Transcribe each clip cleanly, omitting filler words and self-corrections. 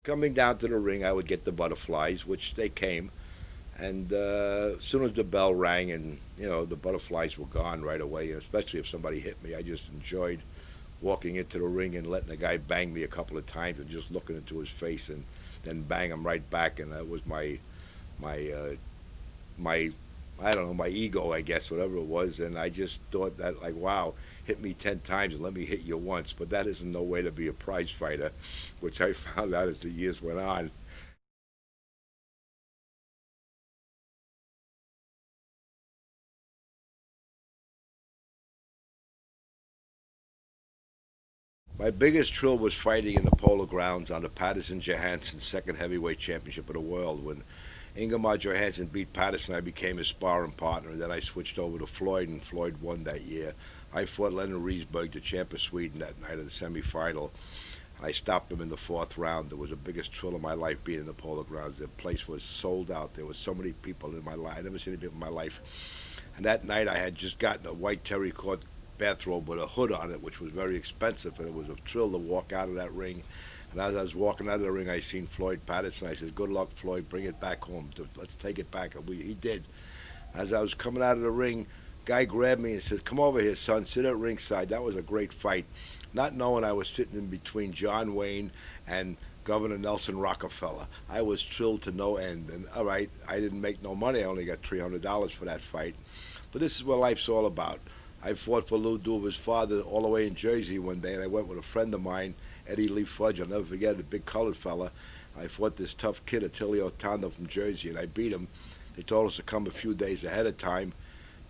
Coming down to the ring, I would get the butterflies, which they came. And as soon as the bell rang and, the butterflies were gone right away, especially if somebody hit me, I just enjoyed walking into the ring and letting the guy bang me a couple of times and just looking into his face and then bang him right back. And that was my my I don't know, my ego, I guess, whatever it was. And I just thought that, like, wow, hit me 10 times and let me hit you once. But that isn't no way to be a prize fighter, which I found out as the years went on. My biggest thrill was fighting in the Polo Grounds on the Patterson Johansson second heavyweight championship of the world. When Ingemar Johansson beat Patterson, I became his sparring partner, and then I switched over to Floyd, and Floyd won that year. I fought Leonard Riesberg, the champ of Sweden, that night of the semifinal. I stopped him in the fourth round. It was the biggest thrill of my life being in the Polo Grounds. The place was sold out. There were so many people in my life. I never seen any people in my life. And that night I had just gotten a white terry-cloth bathrobe with a hood on it, which was very expensive, and it was a thrill to walk out of that ring. And as I was walking out of the ring, I seen Floyd Patterson. I said, "Good luck, Floyd. Bring it back home. Let's take it back." And he did. As I was coming out of the ring, guy grabbed me and says, "Come over here, son. Sit at ringside." That was a great fight. Not knowing I was sitting in between John Wayne and Governor Nelson Rockefeller. I was thrilled to no end. And all right, I didn't make no money. I only got $300 for that fight. But this is what life's all about. I fought for Lou Duva's father all the way in Jersey one day, and I went with a friend of mine, Eddie Lee Fudge. I'll never forget, a big colored fella. I fought this tough kid, Attilio Tondo from Jersey, and I beat him. They told us to come a few days ahead of time,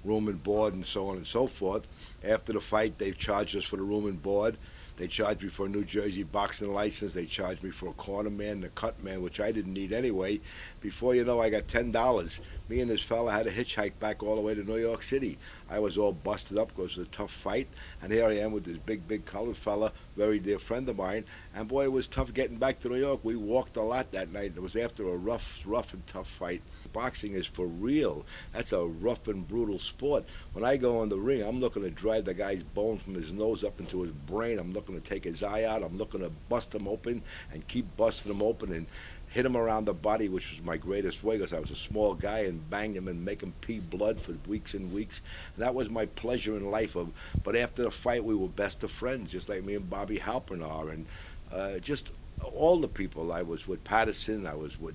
room and board and so on and so forth. After the fight, they charged us for the room and board. They charged me for a New Jersey boxing license. They charged me for a corner man, the cut man, which I didn't need anyway. Before you know, I got $10. Me and this fella had a hitchhike back all the way to New York City. I was all busted up because it was a tough fight. And here I am with this big colored fella, very dear friend of mine. And boy, it was tough getting back to New York. We walked a lot that night. It was after a rough and tough fight. Boxing is for real. That's a rough and brutal sport. When I go in the ring, I'm looking to drive the guy's bone from his nose up into his brain. I'm looking to take his eye out. I'm looking to bust him open and keep busting him open and hit him around the body, which was my greatest way because I was a small guy, and bang him and make him pee blood for weeks and weeks. And that was my pleasure in life. But after the fight, we were best of friends, just like me and Bobby Halpern are. And just all the people. I was with Patterson, I was with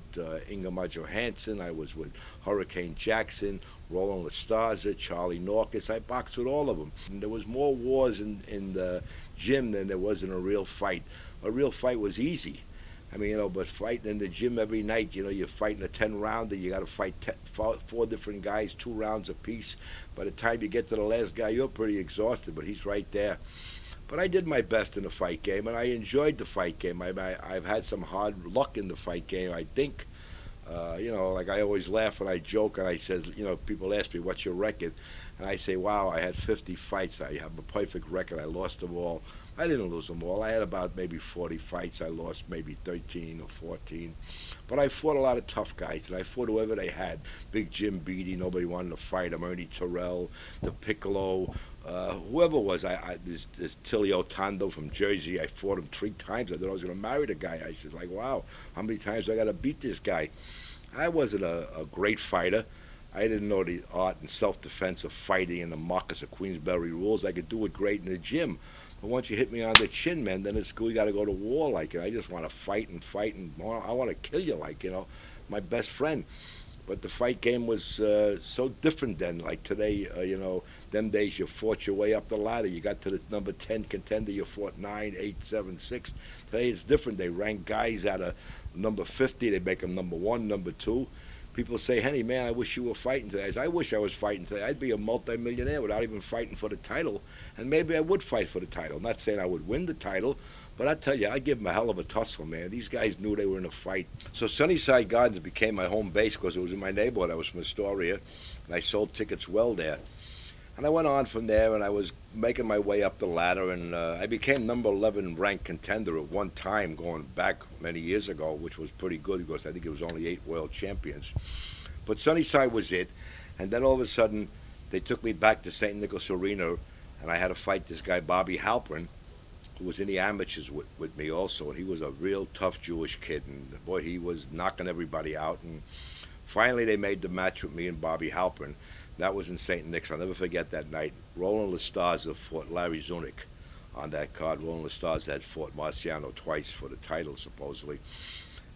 Ingemar Johansson, I was with Hurricane Jackson, Roland Lastaza, Charlie Norkus. I boxed with all of them. And there was more wars in the gym than there was in a real fight. A real fight was easy. I mean, but fighting in the gym every night, you're fighting a 10-rounder. You got to fight four different guys, 2 rounds apiece. By the time you get to the last guy, you're pretty exhausted, but he's right there. But I did my best in the fight game, and I enjoyed the fight game. I've had some hard luck in the fight game, I think. Like I always laugh when I joke and I says, people ask me, what's your record? And I say, wow, I had 50 fights. I have a perfect record. I lost them all. I didn't lose them all. I had about maybe 40 fights. I lost maybe 13 or 14. But I fought a lot of tough guys, and I fought whoever they had. Big Jim Beatty, nobody wanted to fight him. Ernie Terrell, the Piccolo, whoever it was. This Tilio Tondo from Jersey, I fought him 3 times. I thought I was going to marry the guy. I said, like, wow, how many times do I got to beat this guy? I wasn't a great fighter. I didn't know the art and self-defense of fighting and the Marcus of Queensberry rules. I could do it great in the gym. But once you hit me on the chin, man, then it's we got to go to war like it. I just want to fight and fight, and I want to kill you like, my best friend. But the fight game was so different then. Like today, them days you fought your way up the ladder. You got to the number 10 contender, you fought 9, 8, 7, 6. Today it's different. They rank guys out of number 50. They make them number 1, number 2. People say, Henny, man, I wish you were fighting today. I say, I wish I was fighting today. I'd be a multimillionaire without even fighting for the title. And maybe I would fight for the title. Not saying I would win the title, but I tell you, I'd give them a hell of a tussle, man. These guys knew they were in a fight. So Sunnyside Gardens became my home base because it was in my neighborhood. I was from Astoria, and I sold tickets well there. And I went on from there, and I was making my way up the ladder, and I became number 11 ranked contender at one time, going back many years ago, which was pretty good because I think it was only 8 world champions. But Sunnyside was it, and then all of a sudden, they took me back to St. Nicholas Arena, and I had to fight this guy, Bobby Halpern, who was in the amateurs with me also, and he was a real tough Jewish kid, and boy, he was knocking everybody out. And finally, they made the match with me and Bobby Halpern. That was in St. Nick's. I'll never forget that night. Roland Lestaza fought Larry Zunick on that card. Roland Lestaza had fought Marciano twice for the title, supposedly.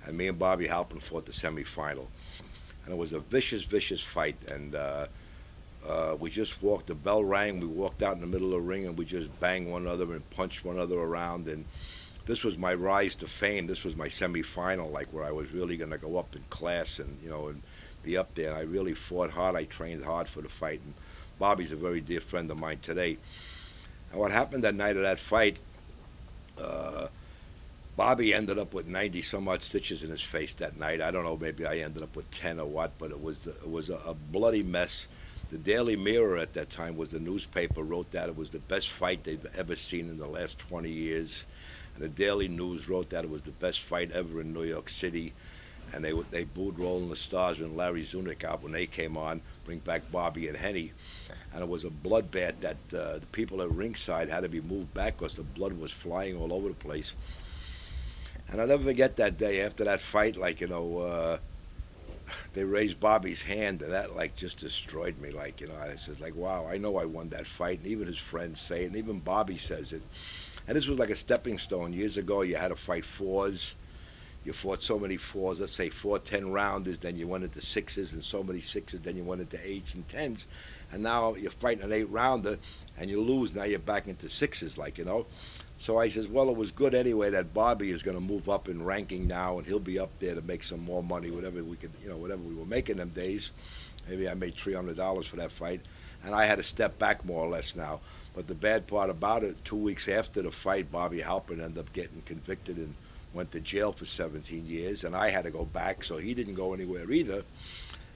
And me and Bobby Halpern fought the semifinal. And it was a vicious, vicious fight. And we just walked, the bell rang, we walked out in the middle of the ring, and we just banged one another and punched one another around. And this was my rise to fame. This was my semifinal, like where I was really going to go up in class and, and be up there. And I really fought hard. I trained hard for the fight. And Bobby's a very dear friend of mine today. And what happened that night of that fight, Bobby ended up with 90 some odd stitches in his face that night. I don't know, maybe I ended up with 10 or what, but it was a bloody mess. The Daily Mirror at that time was the newspaper, wrote that it was the best fight they've ever seen in the last 20 years. And the Daily News wrote that it was the best fight ever in New York City. And they booed Roland Lestaza and Larry Zunick out when they came on, bring back Bobby and Henny. And it was a bloodbath that the people at ringside had to be moved back because the blood was flying all over the place. And I'll never forget that day after that fight, they raised Bobby's hand, and that, just destroyed me. I was just like, wow, I know I won that fight. And even his friends say it, and even Bobby says it. And this was like a stepping stone. Years ago, you had to fight fours. You fought so many fours, let's say 4 10-rounders, then you went into sixes, and so many sixes, then you went into eights and tens. And now you're fighting an 8-rounder, and you lose. Now you're back into sixes, So I says, well, it was good anyway that Bobby is going to move up in ranking now, and he'll be up there to make some more money, whatever we could, whatever we were making them days. Maybe I made $300 for that fight, and I had to step back more or less now. But the bad part about it, 2 weeks after the fight, Bobby Halpern ended up getting convicted and went to jail for 17 years, and I had to go back, so he didn't go anywhere either.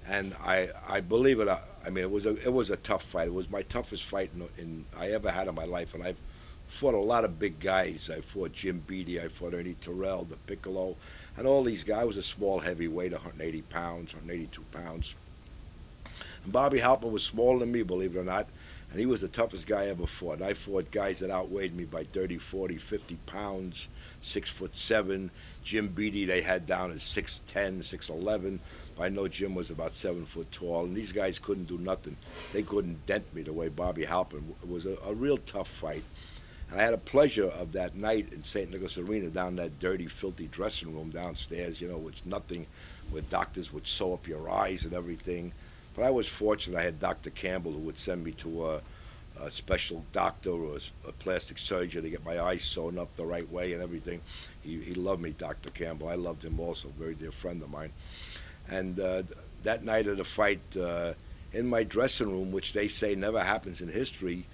And I believe it. I mean, it was a tough fight. It was my toughest fight I ever had in my life, and I've fought a lot of big guys. I fought Jim Beattie, I fought Ernie Terrell, the Piccolo, and all these guys. I was a small heavyweight, 180 pounds, 182 pounds. And Bobby Halpern was smaller than me, believe it or not, and he was the toughest guy I ever fought. And I fought guys that outweighed me by 30, 40, 50 pounds, 6'7". Jim Beattie they had down as 6'10", 6'11". I know Jim was about 7 foot tall, and these guys couldn't do nothing. They couldn't dent me the way Bobby Halpern. It was a real tough fight. And I had a pleasure of that night in St. Nicholas Arena, down that dirty, filthy dressing room downstairs, which nothing, where doctors would sew up your eyes and everything. But I was fortunate. I had Dr. Campbell, who would send me to a special doctor or a plastic surgeon to get my eyes sewn up the right way and everything. He loved me, Dr. Campbell. I loved him also, very dear friend of mine. And that night of the fight, in my dressing room, which they say never happens in history,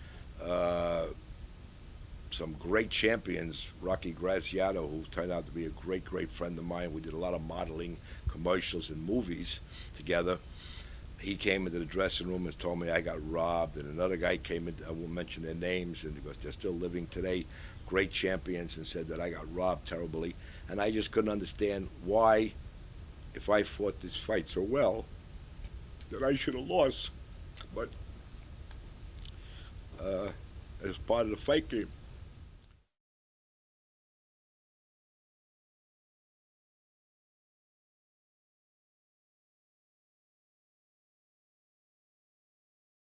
some great champions, Rocky Graziano, who turned out to be a great, great friend of mine. We did a lot of modeling, commercials, and movies together. He came into the dressing room and told me I got robbed, and another guy came in, I won't mention their names, and because they're still living today, great champions, and said that I got robbed terribly. And I just couldn't understand why, if I fought this fight so well, that I should have lost. But as part of the fight game,